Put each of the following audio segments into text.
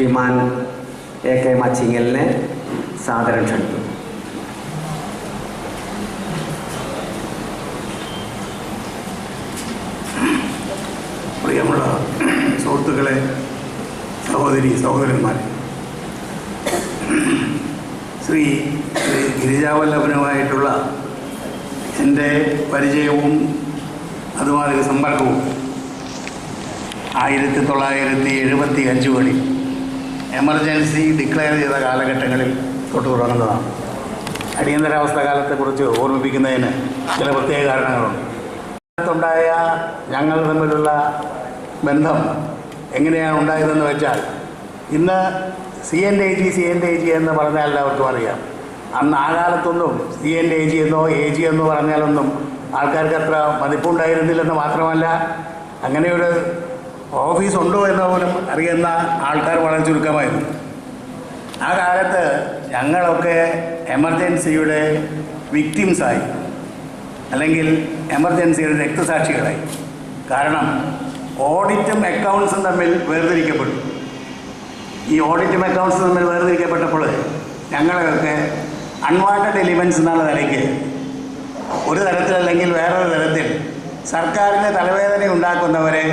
ശ്രീമാൻ AK മച്ചിങ്ങലിനെ സാദരം ക്ഷണിക്കുന്നു. പ്രിയമുള്ള സുഹൃത്തുക്കളെ, സഹോദരന്മാരെ, ശ്രീ ഗിരിജാവല്ലഭനുമായിട്ടുള്ള എൻ്റെ പരിചയവും അതുമാതിരി സമ്പർക്കവും 1975 എമർജൻസി ഡിക്ലെയർ ചെയ്ത കാലഘട്ടങ്ങളിൽ തൊട്ട് തുടങ്ങുന്നതാണ്. അടിയന്തരാവസ്ഥ കാലത്തെക്കുറിച്ച് ഓർമ്മിപ്പിക്കുന്നതിന് ചില പ്രത്യേക കാരണങ്ങളുണ്ട്. ായ ഞങ്ങൾ തമ്മിലുള്ള ബന്ധം എങ്ങനെയാണ് ഉണ്ടായതെന്ന് വെച്ചാൽ, ഇന്ന് CNAG എന്ന് പറഞ്ഞാൽ എല്ലാവർക്കും അറിയാം. അന്ന് ആ കാലത്തൊന്നും CNAG എന്നോ AG എന്നോ പറഞ്ഞാലൊന്നും ആൾക്കാർക്ക് അത്ര മതിപ്പുണ്ടായിരുന്നില്ലെന്ന് മാത്രമല്ല, അങ്ങനെയൊരു ഓഫീസ് ഉണ്ടോ എന്ന് പോലും അറിയുന്ന ആൾക്കാർ വളരെ ചുരുക്കമായിരുന്നു. ആ കാലത്ത് ഞങ്ങളൊക്കെ എമർജൻസിയുടെ വിക്ടിംസായി, അല്ലെങ്കിൽ എമർജൻസിയുടെ രക്തസാക്ഷികളായി. കാരണം ഓഡിറ്റും അക്കൗണ്ട്സും തമ്മിൽ വേർതിരിക്കപ്പെട്ടു. ഈ ഓഡിറ്റും അക്കൗണ്ട്സും തമ്മിൽ വേർതിരിക്കപ്പെട്ടപ്പോൾ ഞങ്ങളെയൊക്കെ അൺവാണ്ടഡ് എലിമെൻറ്റ്സ് എന്നുള്ള നിലയ്ക്ക് ഒരു തരത്തിലല്ലെങ്കിൽ വേറൊരു തരത്തിൽ സർക്കാരിന് തലവേദന ഉണ്ടാക്കുന്നവരെ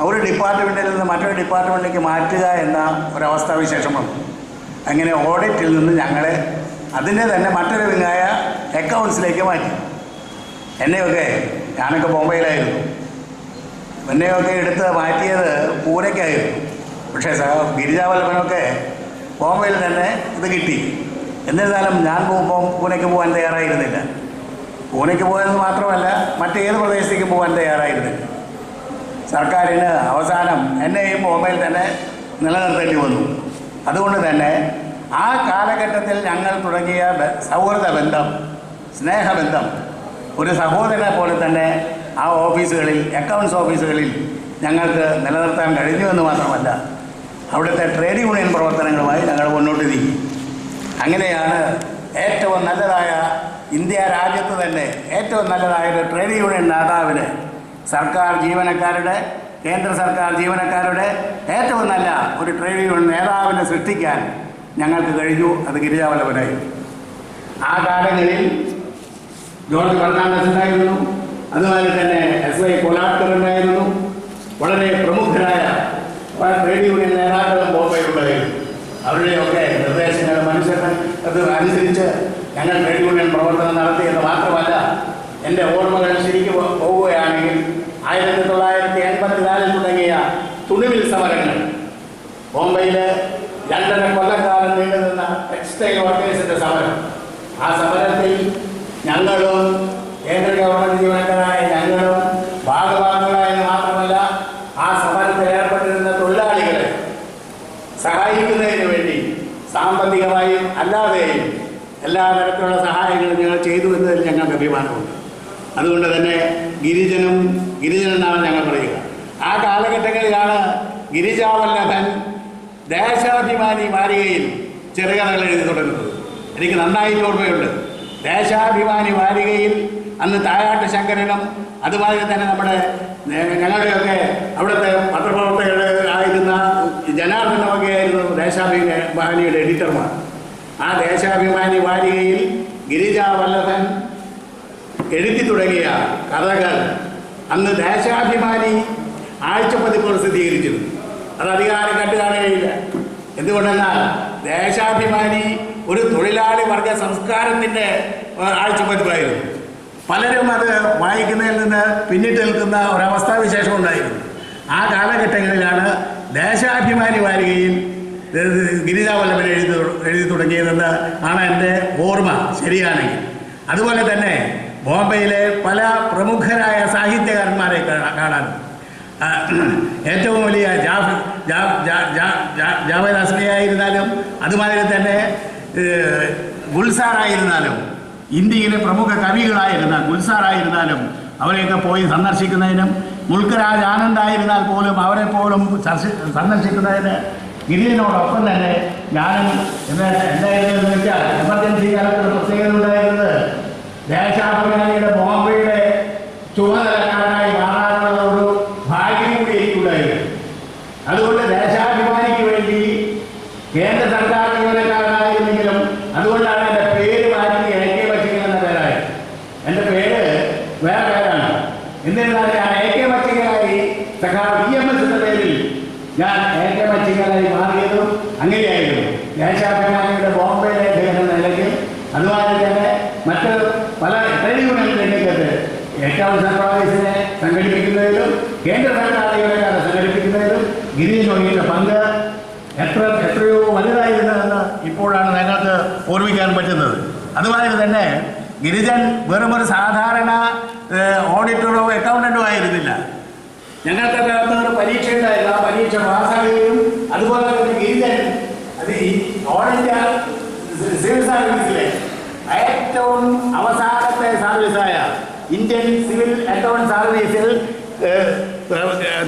ഒരു ഡിപ്പാർട്ട്മെൻറ്റിൽ നിന്ന് മറ്റൊരു ഡിപ്പാർട്ട്മെൻറ്റിലേക്ക് മാറ്റുക എന്ന ഒരവസ്ഥാവിശേഷം വന്നു. അങ്ങനെ ഓഡിറ്റിൽ നിന്ന് ഞങ്ങളെ അതിൻ്റെ തന്നെ മറ്റൊരു വിങ്ങായ അക്കൗണ്ട്സിലേക്ക് മാറ്റി. ഞാനൊക്കെ ബോംബെയിലായിരുന്നു. എന്നെയൊക്കെ എടുത്ത് മാറ്റിയത് പൂനെക്കായിരുന്നു. പക്ഷേ ഗിരിജാവല്ലഭനൊക്കെ ബോംബെയിൽ തന്നെ ഇത് കിട്ടി. എന്നിരുന്നാലും ഞാൻ പോകുമ്പോൾ പൂനെക്ക് പോകാൻ തയ്യാറായിരുന്നില്ല. പൂനെക്ക് പോയെന്ന് മാത്രമല്ല, മറ്റേത് പ്രദേശത്തേക്ക് പോകാൻ തയ്യാറായിരുന്നില്ല. സർക്കാരിന് അവസാനം എന്നെയും ബോംബെയിൽ തന്നെ നിലനിർത്തേണ്ടി വന്നു. അതുകൊണ്ട് തന്നെ ആ കാലഘട്ടത്തിൽ ഞങ്ങൾ തുടങ്ങിയ സൗഹൃദ ബന്ധം, സ്നേഹബന്ധം ഒരു സഹോദരനെ പോലെ തന്നെ ആ ഓഫീസുകളിൽ, അക്കൗണ്ട്സ് ഓഫീസുകളിൽ ഞങ്ങൾക്ക് നിലനിർത്താൻ കഴിഞ്ഞുവെന്ന് മാത്രമല്ല, അവിടുത്തെ ട്രേഡ് യൂണിയൻ പ്രവർത്തനങ്ങളുമായി ഞങ്ങൾ മുന്നോട്ട് നീങ്ങി. അങ്ങനെയാണ് ഏറ്റവും നല്ലതായ, ഇന്ത്യ രാജ്യത്ത് തന്നെ ഏറ്റവും നല്ലതായ ഒരു ട്രേഡ് യൂണിയൻ നേതാവിന്, സർക്കാർ ജീവനക്കാരുടെ, കേന്ദ്ര സർക്കാർ ജീവനക്കാരുടെ ഏറ്റവും നല്ല ഒരു ട്രേഡ് യൂണിയൻ നേതാവിനെ സൃഷ്ടിക്കാൻ ഞങ്ങൾക്ക് കഴിഞ്ഞു. അത് ഗിരിജാവല്ലഭനായി. ആ കാലങ്ങളിൽ ജോർജ് ഫെർണാണ്ടസ് ഉണ്ടായിരുന്നു. അതുപോലെ തന്നെ SY കോലാട്കർ ഉണ്ടായിരുന്നു. വളരെ പ്രമുഖരായ ട്രേഡ് യൂണിയൻ നേതാക്കളും ബോംബെയിലുണ്ടായിരുന്നു. അവരുടെയൊക്കെ നിർദ്ദേശങ്ങൾ അനുസരിച്ച് ഞങ്ങൾ ട്രേഡ് യൂണിയൻ പ്രവർത്തനം നടത്തിയെന്ന് മാത്രമല്ല, എൻ്റെ ഓർമ്മകൾ ശരിക്കും പോവുകയാണെങ്കിൽ 1984 തുടങ്ങിയ തുണിമിൽ സമരങ്ങൾ, ബോംബെയിൽ 2.5 കൊല്ലക്കാലം നീണ്ടുനിന്ന ടെക്സ്റ്റൈൽ വർക്കേഴ്സിൻ്റെ സമരം, ആ സമരത്തിൽ ഞങ്ങളും കേന്ദ്ര ഗവൺമെൻറ് ജീവനക്കാരായ ഞങ്ങളും ഭാഗഭാഗങ്ങളായെന്ന് മാത്രമല്ല, ആ സമരത്തിൽ ഏർപ്പെട്ടിരുന്ന തൊഴിലാളികളെ സഹായിക്കുന്നതിന് വേണ്ടി സാമ്പത്തികമായും അല്ലാതെയും എല്ലാ തരത്തിലുള്ള സഹായങ്ങളും ഞങ്ങൾ ചെയ്തു എന്നതിൽ ഞങ്ങൾക്ക് അഭിമാനമുണ്ട്. അതുകൊണ്ട് തന്നെ ഗിരിജനെന്നാണ് ഞങ്ങൾ പറയുക. ആ കാലഘട്ടങ്ങളിലാണ് ഗിരിജാവല്ലഭൻ ദേശാഭിമാനി വാരികയിൽ ചെറുകഥകൾ എഴുതി തുടങ്ങുന്നത്. എനിക്ക് നന്നായിട്ട് ഓർമ്മയുണ്ട്. ദേശാഭിമാനി വാരികയിൽ അന്ന് തായാട്ട് ശങ്കരനും അതുമാതിരി തന്നെ ഞങ്ങളുടെയൊക്കെ അവിടുത്തെ പത്രപ്രവർത്തകരായിരുന്ന ജനാർദ്ദനമൊക്കെ ആയിരുന്നു ദേശാഭിമാനിയുടെ എഡിറ്റർമാർ. ആ ദേശാഭിമാനി വാരികയിൽ ഗിരിജാവല്ലഭൻ എഴുതി തുടങ്ങിയ കഥകൾ അന്ന് ദേശാഭിമാനി ആഴ്ചപ്പതിപ്പ് പ്രസിദ്ധീകരിച്ചിരുന്നു. അത് അധികാരം കണ്ടു കാണുകയില്ല. എന്തുകൊണ്ടെന്നാൽ ദേശാഭിമാനി ഒരു തൊഴിലാളി വർഗ സംസ്കാരത്തിൻ്റെ ആഴ്ചപ്പതിപ്പായിരുന്നു. പലരും അത് വായിക്കുന്നതിൽ നിന്ന് പിന്നിട്ട് നിൽക്കുന്ന ഒരവസ്ഥാവിശേഷം ഉണ്ടായിരുന്നു. ആ കാലഘട്ടങ്ങളിലാണ് ദേശാഭിമാനി വാരികയിൽ ഗിരിജാവല്ലഭൻ എഴുതി തുടങ്ങിയതെന്ന് ആണ് എൻ്റെ ഓർമ്മ, ശരിയാണെങ്കിൽ. അതുപോലെ തന്നെ ബോംബെയിലെ പല പ്രമുഖരായ സാഹിത്യകാരന്മാരെ കാണാൻ, ഏറ്റവും വലിയ ജാവേദ് അസ്മിയായിരുന്നാലും അതുമാതിരി തന്നെ ഗുൽസാറായിരുന്നാലും, ഇന്ത്യയിലെ പ്രമുഖ കവികളായിരുന്ന ഗുൽസാറായിരുന്നാലും അവരെയൊക്കെ പോയി സന്ദർശിക്കുന്നതിനും, മുൾക്കരാജ് ആനന്ദായിരുന്നാൽ പോലും അവരെ പോലും സന്ദർശിക്കുന്നതിന് ഗിരിജനോടൊപ്പം തന്നെ ഞാനും എന്തായിരുന്നെന്ന് വെച്ചാൽ, എമർജൻസി കാലത്ത് പ്രത്യേകത ഉണ്ടായിരുന്നത് ദേശാഭിമാനിയുടെ ബോംബെയുടെ ചുമതലക്കാരനായി മാറാനുള്ള ഒരു ഭാഗ്യം കൂടി എനിക്കുണ്ടായിരുന്നു. അതുകൊണ്ട് ദേശാഭിമാനിക്ക് വേണ്ടി കേന്ദ്ര സർക്കാർ ജീവനക്കാരനായിരുന്നെങ്കിലും അതുകൊണ്ടാണ് എൻ്റെ പേര് മാറ്റി AK മച്ചിങ്ങൽ എന്ന പേരായി. എൻ്റെ പേര് വേറെ പേരാണ്. എന്നിരുന്നാലും ഞാൻ AK മച്ചിങ്ങലായി EMS പേരിൽ ഞാൻ AK മച്ചിങ്ങലായി മാറിയതും അങ്ങനെയായിരുന്നു. ദേശാഭിമാനിയുടെ ബോംബെ ലേഖകൻ എന്ന നിലയ്ക്ക് അതുപോലെ തന്നെ മറ്റ് പല ട്രേഡ് യൂണിയൻ രംഗത്ത് ഏറ്റവും സർവീസിനെ സംഘടിപ്പിക്കുന്നതിലും കേന്ദ്ര സർക്കാർ ജീവനക്കാരെ സംഘടിപ്പിക്കുന്നതിലും ഗിരീഷ് വഹിച്ച പങ്ക് എത്രയോ വലുതായിരുന്നതെന്ന് ഇപ്പോഴാണ് ഞങ്ങൾക്ക് ഓർമ്മിക്കാൻ പറ്റുന്നത്. അതുപോലെ തന്നെ ഗിരിജൻ വെറുമൊരു സാധാരണ ഓഡിറ്ററോ അക്കൗണ്ടന്റോ ആയിരുന്നില്ല. ഞങ്ങൾക്കൊക്കെ ഒരു പരീക്ഷ ഉണ്ടായിരുന്നു. ആ പരീക്ഷ പാസ്സാകുകയും അതുപോലെ തന്നെ ഗിരിജൻ അത് ഈ ഓൾ ഇന്ത്യ സിവിൽ സർവീസിലെ ഏറ്റവും അവസാനത്തെ സർവീസായ ഇന്ത്യൻ സിവിൽ അക്കൗണ്ട് സർവീസിൽ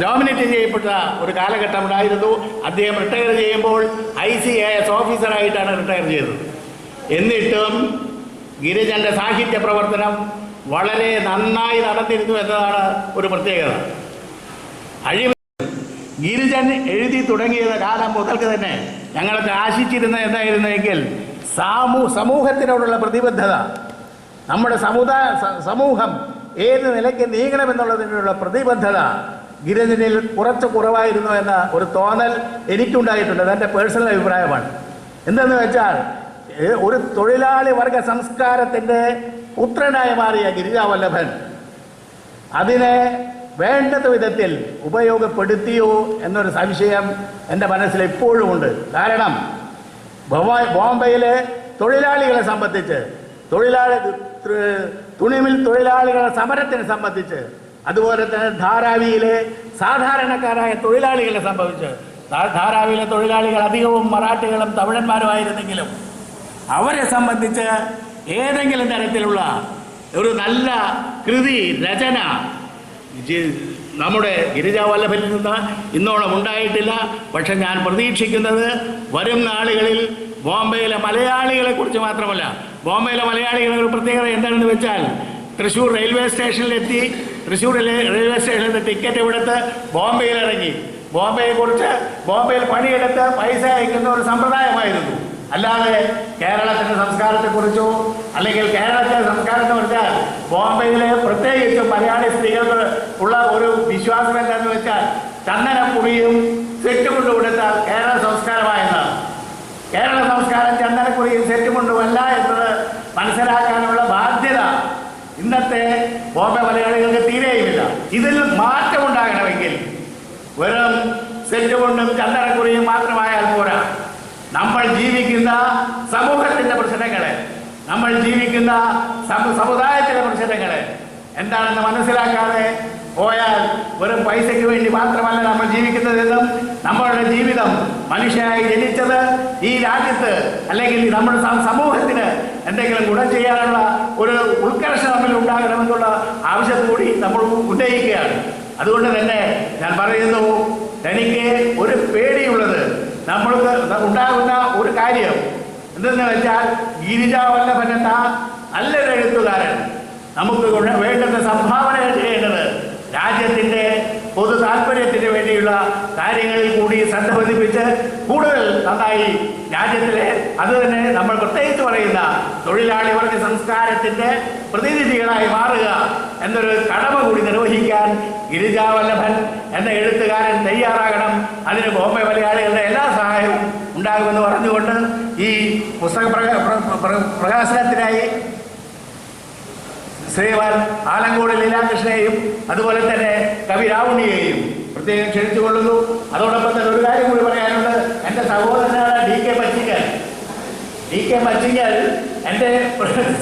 നോമിനേറ്റ് ചെയ്യപ്പെട്ട ഒരു കാലഘട്ടം ഉണ്ടായിരുന്നു. അദ്ദേഹം റിട്ടയർ ചെയ്യുമ്പോൾ ICAS ഓഫീസറായിട്ടാണ് റിട്ടയർ ചെയ്തത്. എന്നിട്ടും ഗിരിജൻ്റെ സാഹിത്യ പ്രവർത്തനം വളരെ നന്നായി നടന്നിരുന്നു എന്നതാണ് ഒരു പ്രത്യേകത. ഗിരിജൻ എഴുതി തുടങ്ങിയ കാലം മുതൽക്ക് തന്നെ ഞങ്ങൾക്ക് ആശിച്ചിരുന്ന എന്തായിരുന്നെങ്കിൽ സമൂഹത്തിനോടുള്ള പ്രതിബദ്ധത, നമ്മുടെ സമൂഹം ഏത് നിലയ്ക്ക് നീങ്ങണമെന്നുള്ളതിനുള്ള പ്രതിബദ്ധത ഗിരിജനിൽ കുറച്ച് കുറവായിരുന്നു എന്ന ഒരു തോന്നൽ എനിക്കുണ്ടായിട്ടുണ്ട്. അതെൻ്റെ പേഴ്സണൽ അഭിപ്രായമാണ്. എന്തെന്ന് വെച്ചാൽ ഒരു തൊഴിലാളി വർഗ സംസ്കാരത്തിൻ്റെ പുത്രനായി മാറിയ ഗിരിജാവല്ലഭൻ അതിനെ വേണ്ടത് വിധത്തിൽ ഉപയോഗപ്പെടുത്തിയോ എന്നൊരു സംശയം എൻ്റെ മനസ്സിൽ എപ്പോഴും ഉണ്ട്. കാരണം ബോംബെയിലെ തൊഴിലാളികളെ സംബന്ധിച്ച്, തുണിമിൽ തൊഴിലാളികളെ സമരത്തിനെ സംബന്ധിച്ച്, അതുപോലെ തന്നെ ധാരാവിയിലെ സാധാരണക്കാരായ തൊഴിലാളികളെ സംബന്ധിച്ച്, ധാരാവിയിലെ തൊഴിലാളികൾ അധികവും മറാഠികളും തമിഴന്മാരുമായിരുന്നെങ്കിലും അവരെ സംബന്ധിച്ച് ഏതെങ്കിലും തരത്തിലുള്ള ഒരു നല്ല കൃതി രചന നമ്മുടെ ഗിരിജാവല്ലഭനിൽ നിന്ന് ഇന്നോളം ഉണ്ടായിട്ടില്ല. പക്ഷെ ഞാൻ പ്രതീക്ഷിക്കുന്നത് വരും നാളുകളിൽ ബോംബെയിലെ മലയാളികളെ കുറിച്ച് മാത്രമല്ല, ബോംബെയിലെ മലയാളികളുടെ ഒരു പ്രത്യേകത എന്താണെന്ന് വെച്ചാൽ തൃശ്ശൂർ റെയിൽവേ സ്റ്റേഷനിലെത്തി, തൃശ്ശൂർ റെയിൽവേ സ്റ്റേഷനിൽ നിന്ന് ടിക്കറ്റ് എടുത്ത് ബോംബെയിൽ ഇറങ്ങി ബോംബെയിൽ പണിയെടുത്ത് പൈസ അയക്കുന്ന ഒരു സമ്പ്രദായമായിരുന്നു. അല്ലാതെ കേരളത്തിൻ്റെ സംസ്കാരത്തെക്കുറിച്ചോ അല്ലെങ്കിൽ കേരളത്തിലെ സംസ്കാരത്തെ കുറിച്ചാൽ ബോംബെയിലെ പ്രത്യേകിച്ചും മലയാളി സ്ത്രീകൾക്ക് ഉള്ള ഒരു വിശ്വാസം എന്താണെന്ന് വെച്ചാൽ ചന്ദനക്കുറിയും സെറ്റ് കൊണ്ടുകൊടുത്താൽ കേരള സംസ്കാരമായെന്നാണ്. കേരള സംസ്കാരം ചന്ദനക്കുറിയും സെറ്റ് കൊണ്ടുമല്ല എന്നത് മനസ്സിലാക്കാനുള്ള ബാധ്യത ഇന്നത്തെ ബോംബെ മലയാളികൾക്ക് തീരെയുമില്ല. ഇതിൽ മാറ്റമുണ്ടാകണമെങ്കിൽ വെറും സെറ്റ് കൊണ്ടും ചന്ദനക്കുറിയും മാത്രമായാൽ പോരാ. നമ്മൾ ജീവിക്കുന്ന സമൂഹത്തിൻ്റെ പ്രശ്നങ്ങളെ, നമ്മൾ ജീവിക്കുന്ന സമുദായത്തിലെ പ്രശ്നങ്ങളെ എന്താണെന്ന് മനസ്സിലാക്കാതെ പോയാൽ വെറും പൈസയ്ക്ക് വേണ്ടി മാത്രമല്ല നമ്മൾ ജീവിക്കുന്നതെന്നും നമ്മളുടെ ജീവിതം മനുഷ്യനായി ജനിച്ചത് ഈ രാജ്യത്ത് അല്ലെങ്കിൽ നമ്മുടെ സമൂഹത്തിന് എന്തെങ്കിലും ഗുണം ചെയ്യാനുള്ള ഒരു ഉത്കർഷ നമ്മിൽ ഉണ്ടാകണമെന്നുള്ള ആവശ്യത്തോടി നമ്മൾ ഉന്നയിക്കുകയാണ്. അതുകൊണ്ട് തന്നെ ഞാൻ പറയുന്നു, എനിക്ക് ഒരു പേടിയുള്ളത് നമ്മൾക്ക് ഉണ്ടാകുന്ന ഒരു കാര്യം എന്തെന്ന് വെച്ചാൽ ഗിരിജാവല്ലഭൻ എന്ന നല്ലൊരു എഴുത്തുകാരൻ നമുക്ക് വേണ്ടുന്ന സംഭാവന ചെയ്യേണ്ടത് രാജ്യത്തിൻ്റെ പൊതു താല്പര്യത്തിന് വേണ്ടിയുള്ള കാര്യങ്ങളിൽ കൂടി ശ്രദ്ധ പതിപ്പിച്ച് കൂടുതൽ നന്നായി രാജ്യത്തിലെ അത് തന്നെ നമ്മൾ പ്രത്യേകിച്ച് പറയുന്ന തൊഴിലാളി വർഗ സംസ്കാരത്തിൻ്റെ പ്രതിനിധികളായി മാറുക എന്നൊരു കടമ കൂടി നിർവഹിക്കാൻ ഗിരിജാവല്ലഭൻ എന്ന എഴുത്തുകാരൻ തയ്യാറാകണം. അതിന് ബോംബെ മലയാളികളുടെ എല്ലാ സഹായവും ഉണ്ടാകുമെന്ന് പറഞ്ഞുകൊണ്ട് ഈ പുസ്തക പ്രകാശനത്തിനായി ശ്രീമാൻ ആലങ്കോട് ലീലാകൃഷ്ണനെയും അതുപോലെ തന്നെ കവി രാവുണ്ണിയെയും പ്രത്യേകം ക്ഷണിച്ചുകൊള്ളുന്നു. അതോടൊപ്പം തന്നെ ഒരു കാര്യം കൂടി പറയാനുണ്ട്. എൻ്റെ സഹോദരനാണ് DK മച്ചിങ്ങൽ എൻ്റെ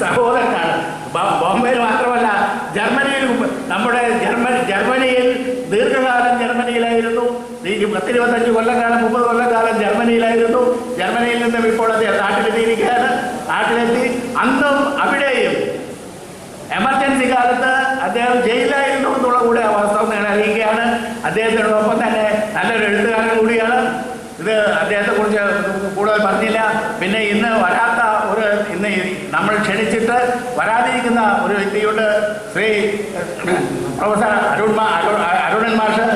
സഹോദരനാണ്. ബോംബെയിൽ മാത്രമല്ല, ജർമ്മനിയിൽ നമ്മുടെ ജർമ്മനിയിൽ ദീർഘകാലം ജർമ്മനിയിലായിരുന്നു. 10-25 കൊല്ലക്കാലം 30 കൊല്ലക്കാലം ജർമ്മനിയിലായിരുന്നു. ജർമ്മനിയിൽ നിന്നും ഇപ്പോൾ അദ്ദേഹം നാട്ടിലെത്തിയിരിക്കുകയാണ്. നാട്ടിലെത്തി അന്നും അവിടെയും എമർജൻസി കാലത്ത് അദ്ദേഹം ജയിലായിരുന്നു എന്നുള്ള കൂടെ വാസ്തവം ഞാൻ അറിയിക്കുകയാണ്. അദ്ദേഹത്തിനോടൊപ്പം തന്നെ നല്ലൊരു എഴുത്തുകാരൻ കൂടിയാണ്. ഇത് അദ്ദേഹത്തെക്കുറിച്ച് കൂടുതൽ പറഞ്ഞില്ല. പിന്നെ ഇന്ന് നമ്മൾ ക്ഷണിച്ചിട്ട് വരാതിരിക്കുന്ന ഒരു വ്യക്തിയുണ്ട്, ശ്രീ പ്രൊഫസർ അരുണൻ മാഷ്.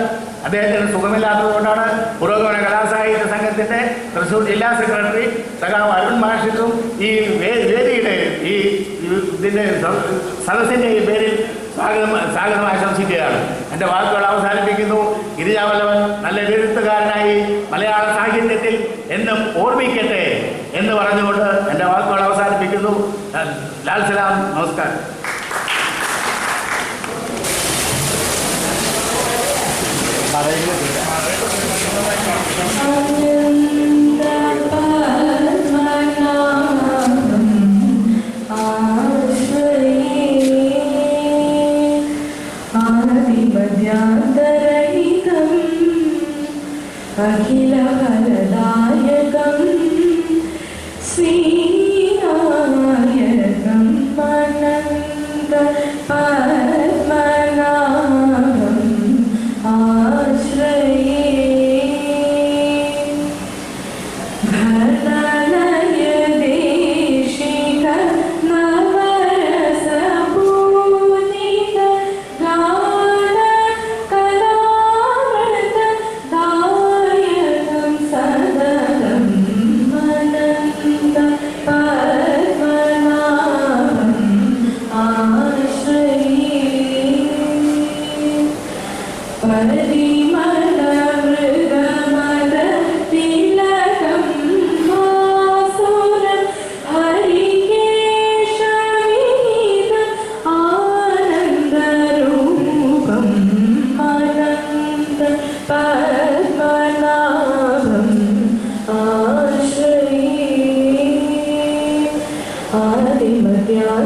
അദ്ദേഹത്തിന് സുഖമില്ലാത്തത് കൊണ്ടാണ് പുരോഗമന കലാസാഹിത്യ സംഘത്തിൻ്റെ രാജ്യത്തെ തൃശ്ശൂർ ജില്ലാ സെക്രട്ടറി സഖാവ് അരുൺ മാഷിക്കും ഈ വേദിയുടെ ഈ ഇതിൻ്റെ സദസ്സിൻ്റെ ഈ പേരിൽ സ്വാഗതം ആശംസിക്കുകയാണ്. എൻ്റെ വാക്കുകൾ അവസാനിപ്പിക്കുന്നു. ഗിരിജാവല്ലഭൻ നല്ലൊരു എഴുത്തുകാരനായി മലയാള സാഹിത്യത്തിൽ എന്നും ഓർമ്മിക്കട്ടെ എന്ന് പറഞ്ഞുകൊണ്ട് എൻ്റെ വാക്കുകൾ അവസാനിപ്പിക്കുന്നു. ലാൽ സലാം, നമസ്കാരം. അഖില ഫലദായകം ശ്രീനായകം അനന്ത പത്മനാഭം ആശ്രയേ ഭരണലയ ദേശിക നവരസ പൂജിത ഗാന കലാമൃത ദായകം സദനം അനന്ത പത്മനാഭം ആശ്രയേ പരിമള മൃഗമല തിലകം മാസുരം ഹരികേശവിനീതം ആനന്ദരൂപം അനന്ത പത്മനാഭം ആശ്രയേ ആദിമധ്യാന്തരഹിതം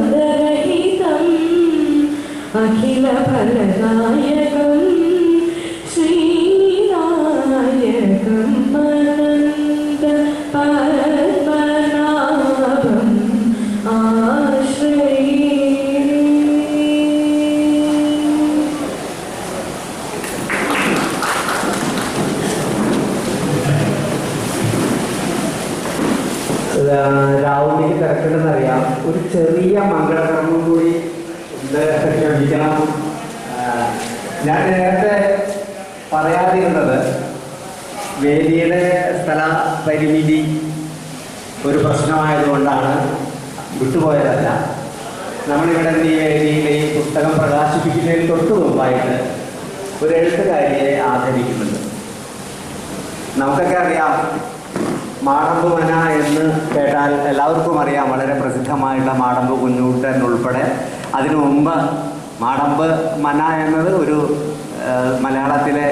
അഖില ഫലദായകം ശ്രീനായകം അനന്ത പത്മനാഭം ആശ്രയേ. രാഹുലിക്ക് തിരക്കുണ്ടെന്നറിയാം. ഒരു ചെറിയ മംഗളകർമ്മം കൂടി ക്ഷമിക്കണം. ഞാൻ നേരത്തെ പറയാതിരുന്നത് വേദിയുടെ സ്ഥല പരിമിതി ഒരു പ്രശ്നമായതുകൊണ്ടാണ്, വിട്ടുപോയതല്ല. നമ്മളിവിടെ ഈ വേദിയിലെ ഈ പുസ്തകം പ്രകാശിപ്പിക്കുന്നതിന് തൊട്ടു മുമ്പായിട്ട് ഒരു എഴുത്തുകാരിയെ ആദരിക്കുന്നുണ്ട്. നമുക്കൊക്കെ അറിയാം, മാടമ്പ് മന എന്ന് കേട്ടാൽ എല്ലാവർക്കും അറിയാം, വളരെ പ്രസിദ്ധമായിട്ടുള്ള മാടമ്പ് കുഞ്ഞൂട്ടൻ ഉൾപ്പെടെ. അതിനു മുമ്പ് മാടമ്പ് മന എന്നത് ഒരു മലയാളത്തിലെ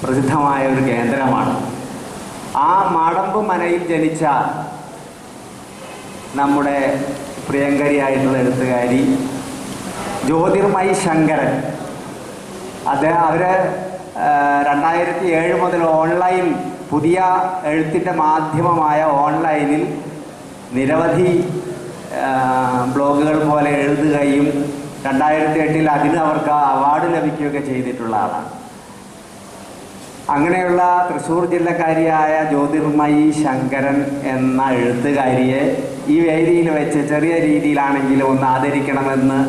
പ്രസിദ്ധമായ ഒരു കേന്ദ്രമാണ്. ആ മാടമ്പ് മനയിൽ ജനിച്ച നമ്മുടെ പ്രിയങ്കരിയായിട്ടുള്ള എഴുത്തുകാരി ജ്യോതിർമയി ശങ്കരൻ, അവര് 2007 മുതൽ ഓൺലൈൻ, പുതിയ എഴുത്തിൻ്റെ മാധ്യമമായ ഓൺലൈനിൽ നിരവധി ബ്ലോഗുകൾ പോലെ എഴുതുകയും 2008 അതിന് അവർക്ക് അവാർഡ് ലഭിക്കുകയൊക്കെ ചെയ്തിട്ടുള്ള ആളാണ്. അങ്ങനെയുള്ള തൃശ്ശൂർ ജില്ലക്കാരിയായ ജ്യോതിർമയി ശങ്കരൻ എന്ന എഴുത്തുകാരിയെ ഈ വേദിയിൽ വെച്ച് ചെറിയ രീതിയിലാണെങ്കിലും ഒന്ന് ആദരിക്കണമെന്ന്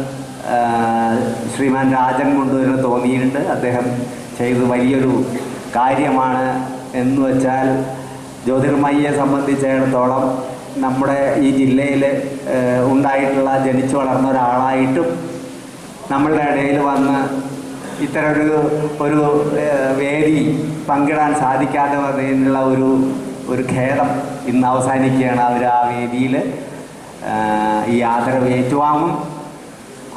ശ്രീമാൻ രാജൻ മുണ്ടൂരിന് തോന്നിയിട്ടുണ്ട്. അദ്ദേഹം ചെയ്ത് വലിയൊരു കാര്യമാണ്. എന്ന് വെച്ചാൽ ജ്യോതിർമയിയെ സംബന്ധിച്ചിടത്തോളം നമ്മുടെ ഈ ജില്ലയിൽ ഉണ്ടായിട്ടുള്ള, ജനിച്ചു വളർന്ന ഒരാളായിട്ടും നമ്മളുടെ ഇടയിൽ വന്ന് ഇത്തരമൊരു വേദി പങ്കിടാൻ സാധിക്കാതെ വന്നതിനുള്ള ഒരു ഖേദം ഇന്ന് അവസാനിക്കുകയാണ്. അവർ ആ വേദിയിൽ ഈ ആദരവ് ഏറ്റുവാങ്ങും.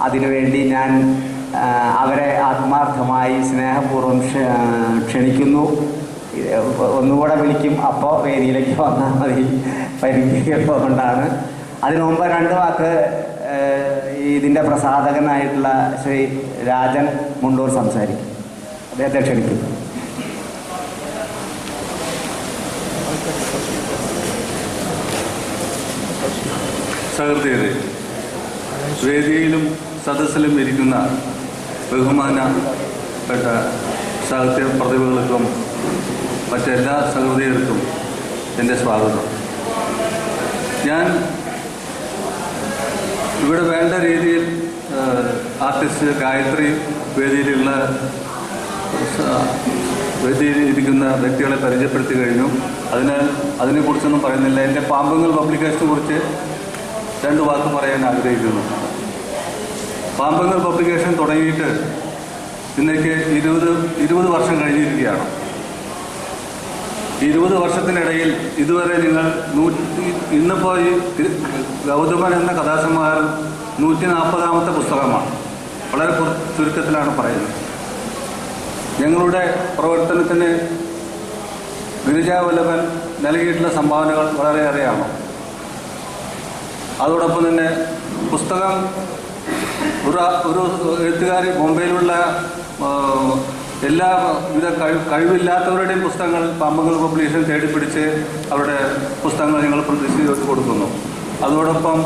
അതിനുവേണ്ടി ഞാൻ അവരെ ആത്മാർത്ഥമായി സ്നേഹപൂർവ്വം ക്ഷണിക്കുന്നു. ഒന്നുകൂടെ വിളിക്കും, അപ്പോൾ വേദിയിലേക്ക് വന്നാൽ മതി, പരിമിതിയുള്ളതുകൊണ്ടാണ്. അതിനു മുമ്പ് 2 വാക്ക് ഇതിൻ്റെ പ്രസാധകനായിട്ടുള്ള ശ്രീ രാജൻ മുണ്ടൂർ സംസാരിക്കും. അദ്ദേഹത്തെ ക്ഷണിക്കുന്നു. സഹൃദയരെ, വേദിയിലും സദസ്സിലും ഇരിക്കുന്ന ബഹുമാനപ്പെട്ട സാഹിത്യ പ്രതിഭകൾക്കും മറ്റെല്ലാ സഹൃദയർക്കും എൻ്റെ സ്വാഗതം. ഞാൻ ഇവിടെ വേണ്ട രീതിയിൽ ആർട്ടിസ്റ്റ് ഗായത്രി വേദിയിലുള്ള വേദിയിൽ ഇരിക്കുന്ന വ്യക്തികളെ പരിചയപ്പെടുത്തി കഴിഞ്ഞു. അതിനാൽ അതിനെക്കുറിച്ചൊന്നും പറയുന്നില്ല. എൻ്റെ പാമ്പുങ്ങൾ പബ്ലിക്കേഷനെ കുറിച്ച് 2 വാക്ക് പറയാൻ ആഗ്രഹിക്കുന്നു. പാമ്പുങ്ങൾ പബ്ലിക്കേഷൻ തുടങ്ങിയിട്ട് ഇന്നേക്ക് 20 വർഷം കഴിഞ്ഞിരിക്കുകയാണ്. 20 വർഷത്തിനിടയിൽ ഇതുവരെ നിങ്ങൾ ഇന്നിപ്പോൾ ഈ ഗൗതമൻ എന്ന കഥാസമാഹാരം 140ാമത്തെ പുസ്തകമാണ്. വളരെ ചുരുക്കത്തിലാണ് പറയുന്നത്. ഞങ്ങളുടെ പ്രവർത്തനത്തിന് ഗിരിജാവല്ലഭൻ നൽകിയിട്ടുള്ള സംഭാവനകൾ വളരെയേറെയാണ്. അതോടൊപ്പം തന്നെ പുസ്തകം ഒരു എഴുത്തുകാരി ബോംബെയിലുള്ള എല്ലാവിധ കഴിവില്ലാത്തവരുടെയും പുസ്തകങ്ങൾ പാമ്പുകൾ പബ്ലിക്കേഷൻ തേടിപ്പിടിച്ച് അവരുടെ പുസ്തകങ്ങൾ ഞങ്ങൾ പ്രദർശിപ്പിച്ച് കൊടുക്കുന്നു. അതോടൊപ്പം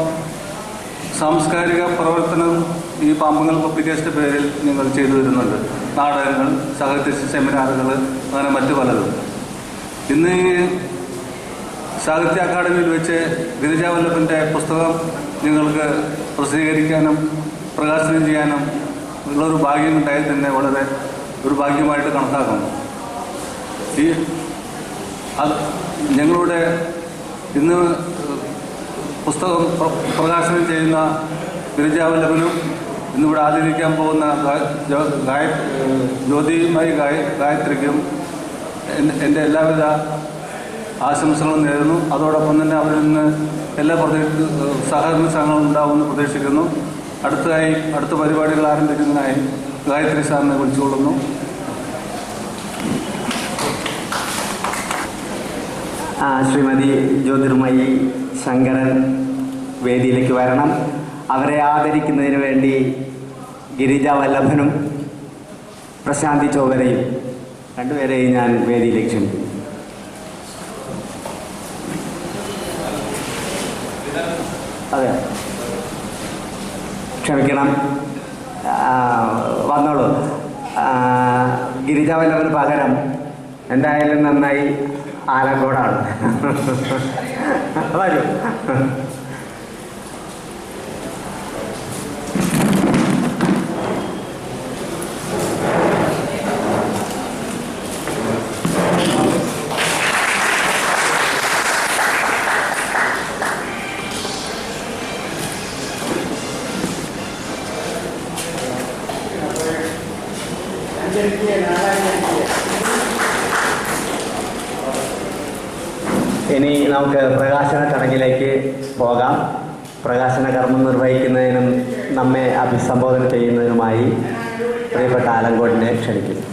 സാംസ്കാരിക പ്രവർത്തനം ഈ പാമ്പുകൾ പബ്ലിക്കേഷൻ്റെ പേരിൽ ഞങ്ങൾ ചെയ്തു വരുന്നുണ്ട്. നാടകങ്ങൾ, സാഹിത്യ സെമിനാറുകൾ, അങ്ങനെ മറ്റു പലതും. ഇന്ന് ഈ സാഹിത്യ അക്കാദമിയിൽ വെച്ച് ഗിരിജാവല്ലഭൻ്റെ പുസ്തകം നിങ്ങൾക്ക് പ്രസിദ്ധീകരിക്കാനും പ്രകാശനം ചെയ്യാനും ഉള്ളൊരു ഭാഗ്യം ഉണ്ടായി തന്നെ വളരെ ഒരു ഭാഗ്യമായിട്ട് കണക്കാക്കുന്നു. ഞങ്ങളുടെ ഇന്ന് പുസ്തകം പ്രകാശനം ചെയ്യുന്ന ഗിരിജാവല്ലഭനും ഇന്നിവിടെ ആദരിക്കാൻ പോകുന്ന ജ്യോതിമയി ഗായത്രിക്കും എൻ്റെ എല്ലാവിധ ആശംസകളും നേരുന്നു. അതോടൊപ്പം തന്നെ അവരിൽ നിന്ന് എല്ലാ സഹകരണ സംഘങ്ങളും ഉണ്ടാവുമെന്ന് പ്രതീക്ഷിക്കുന്നു. അടുത്ത പരിപാടികൾ ആരംഭിക്കുന്നതിനായി ഗായത്രി സാറിനെ വിളിച്ചുകൊള്ളുന്നു. ശ്രീമതി ജ്യോതിർമയി ശങ്കരൻ വേദിയിലേക്ക് വരണം. അവരെ ആദരിക്കുന്നതിന് വേണ്ടി ഗിരിജാവല്ലഭനും പ്രശാന്തി ചോവരയും 2 പേരെയും ഞാൻ വേദിയിലേക്ക് ക്ഷണിക്കുന്നു. അതെ, ക്ഷമിക്കണം, വന്നോളൂ. ഗിരിജാവല്ലഭന് പകരം എന്തായാലും നന്നായി ആലങ്കോടാണ്. വരൂ. ഇനി നമുക്ക് പ്രകാശന ചടങ്ങിലേക്ക് പോകാം. പ്രകാശന കർമ്മം നിർവഹിക്കുന്നതിനും നമ്മെ അഭിസംബോധന ചെയ്യുന്നതിനുമായി പ്രിയപ്പെട്ട ആലങ്കോടിനെ ക്ഷണിക്കുന്നു.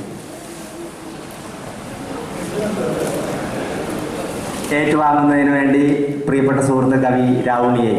ഏറ്റുവാങ്ങുന്നതിന് വേണ്ടി പ്രിയപ്പെട്ട സുഹൃത്ത് കവി രാവുണിയെ